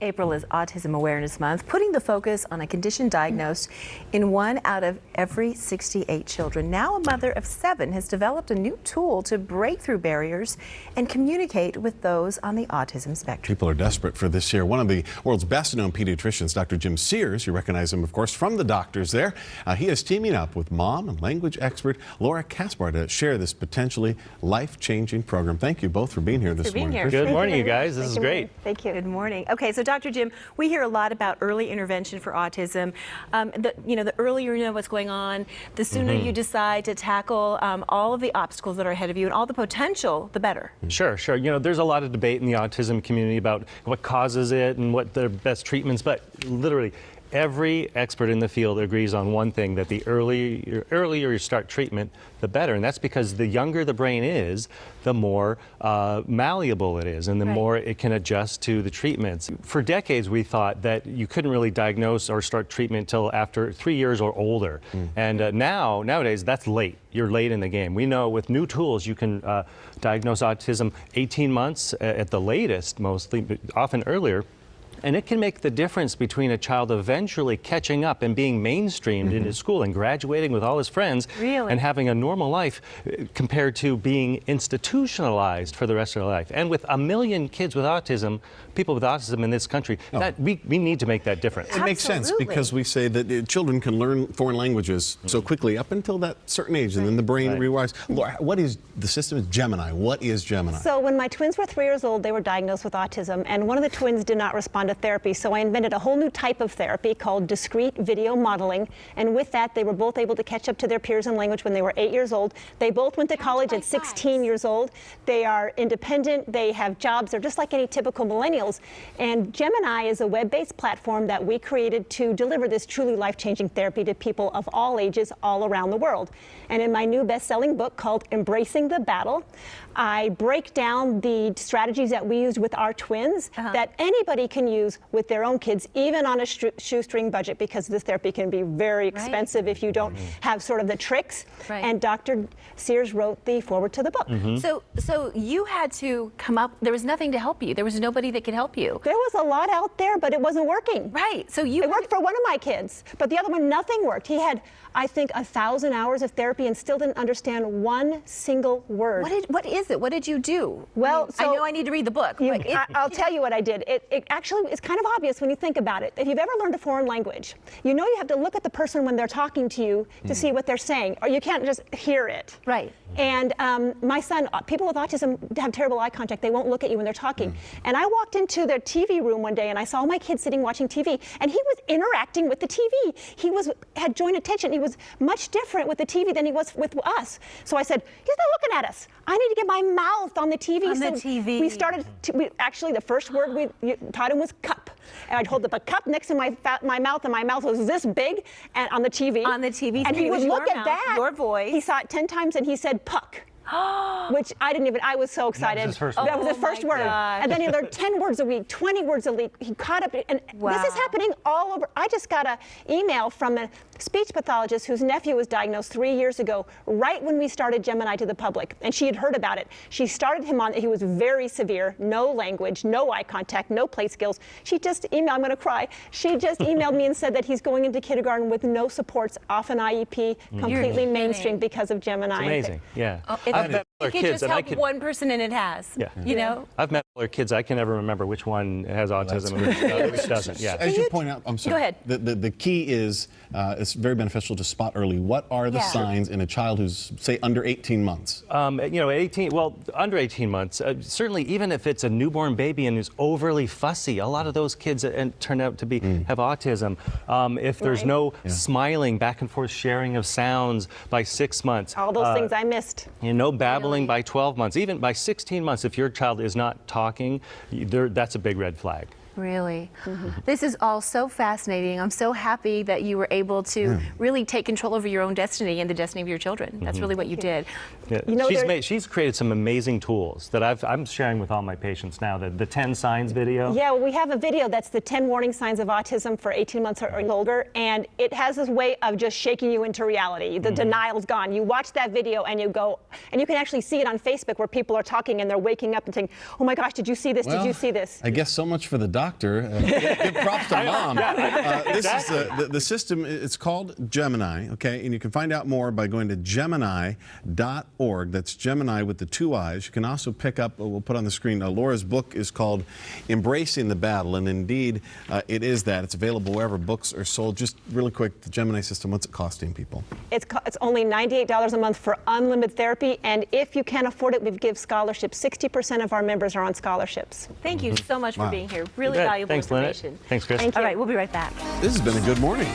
April is Autism Awareness Month, putting the focus on a condition diagnosed in 1 out of every 68 children. Now a mother of 7 has developed a new tool to break through barriers and communicate with those on the autism spectrum. People are desperate for this year. One of the world's best-known pediatricians, Dr. Jim Sears, you recognize him, of course, from the doctors there. He is teaming up with mom and language expert Laura Kasbar to share this potentially life-changing program. Thank you both for being here this morning. Good morning, you guys. This is great. Thank you. Good morning. Okay, so Dr. Jim, we hear a lot about early intervention for autism. The earlier you know what's going on, the sooner you decide to tackle all of the obstacles that are ahead of you and all the potential, the better. Sure. You know, there's a lot of debate in the autism community about what causes it and what the best treatments, but literally every expert in the field agrees on one thing, that the earlier you start treatment, the better. And that's because the younger the brain is, the more malleable it is and the more it can adjust to the treatments. For decades, we thought that you couldn't really diagnose or start treatment until after 3 years or older. And nowadays, that's late. You're late in the game. We know with new tools, you can diagnose autism 18 months at the latest, mostly, but often earlier. And it can make the difference between a child eventually catching up and being mainstreamed into school and graduating with all his friends and having a normal life compared to being institutionalized for the rest of their life. And with 1 million kids with autism, people with autism in this country, that we need to make that difference. It makes sense because we say that children can learn foreign languages so quickly up until that certain age, and then the brain rewires. Laura, what is the system? Is Gemiini. What is Gemiini? So when my twins were 3 years old, they were diagnosed with autism, and one of the twins did not respond to therapy. So I invented a whole new type of therapy called discrete video modeling. And with that, they were both able to catch up to their peers in language when they were 8 years old. They both went to college at 16 years old. They are independent. They have jobs. They're just like any typical millennials. And Gemiini is a web-based platform that we created to deliver this truly life-changing therapy to people of all ages all around the world. And in my new best-selling book called Embracing the Battle, I break down the strategies that we used with our twins that anybody can use with their own kids, even on a shoestring budget, because this therapy can be very expensive if you don't have sort of the tricks. And Dr. Sears wrote the foreword to the book. So you had to come up, there was nothing to help you. There was nobody that could help you. There was a lot out there, but it wasn't working. So it worked for one of my kids, but the other one, nothing worked. He had, I think, 1,000 hours of therapy and still didn't understand one single word. What is it? What did you do? Well, I know I need to read the book. I'll tell you what I did. It actually is kind of obvious when you think about it. If you've ever learned a foreign language, you know you have to look at the person when they're talking to you to see what they're saying, or you can't just hear it. And my son, people with autism have terrible eye contact. They won't look at you when they're talking. And I walked into their TV room one day and I saw my kid sitting watching TV, and he was interacting with the TV. He had joint attention. He was much different with the TV than he was with us. So I said, he's not looking at us. I need to get my mouth on the TV. We started, actually the first word we taught him was cup. And I'd hold up a cup next to my mouth, and my mouth was this big and on the TV. And he would look at that. Your voice. He saw it 10 times and he said puck. Which I was so excited. That was his first word. And then he learned 10 words a week, 20 words a week. He caught up, and this is happening all over. I just got an email from a speech pathologist whose nephew was diagnosed 3 years ago, right when we started Gemiini to the public, and she had heard about it. She started him on it. He was very severe, no language, no eye contact, no play skills. She just emailed, I'm going to cry. She just emailed me and said that he's going into kindergarten with no supports, off an IEP, completely mainstream because of Gemiini. It's amazing, I've met other kids, just help one person and it has. You know? I've met other kids. I can never remember which one has autism and which doesn't. As you point out, I'm sorry. Go ahead. The key is it's very beneficial to spot early. What are the signs in a child who's, say, under 18 months? Under 18 months, certainly even if it's a newborn baby and is overly fussy, a lot of those kids turn out to have autism. If there's no smiling, back and forth sharing of sounds by 6 months. All those things I missed. No babbling by 12 months. Even by 16 months, if your child is not talking, that's a big red flag. Really? This is all so fascinating. I'm so happy that you were able to really take control over your own destiny and the destiny of your children. That's really what you did. You know, she's created some amazing tools that I'm sharing with all my patients now. The 10 signs video. Yeah, well, we have a video that's the 10 warning signs of autism for 18 months or older, and it has this way of just shaking you into reality. The denial's gone. You watch that video and you go, and you can actually see it on Facebook where people are talking and they're waking up and saying, oh my gosh, did you see this? Did you see this? I guess so much for the doctor. Give props to Mom. This is the system. It's called Gemiini, okay? And you can find out more by going to Gemiini.org. That's Gemiini with the 2 I's. You can also pick up, we'll put on the screen, Laura's book is called Embracing the Battle, and indeed it is that. It's available wherever books are sold. Just really quick, the Gemiini system, what's it costing people? It's only $98 a month for unlimited therapy, and if you can't afford it, we give scholarships. 60% of our members are on scholarships. Thank you so much for being here. Really You bet. valuable Thanks, Lynette. information. Thanks, Chris. Thank you. All right, we'll be right back. This has been a good morning.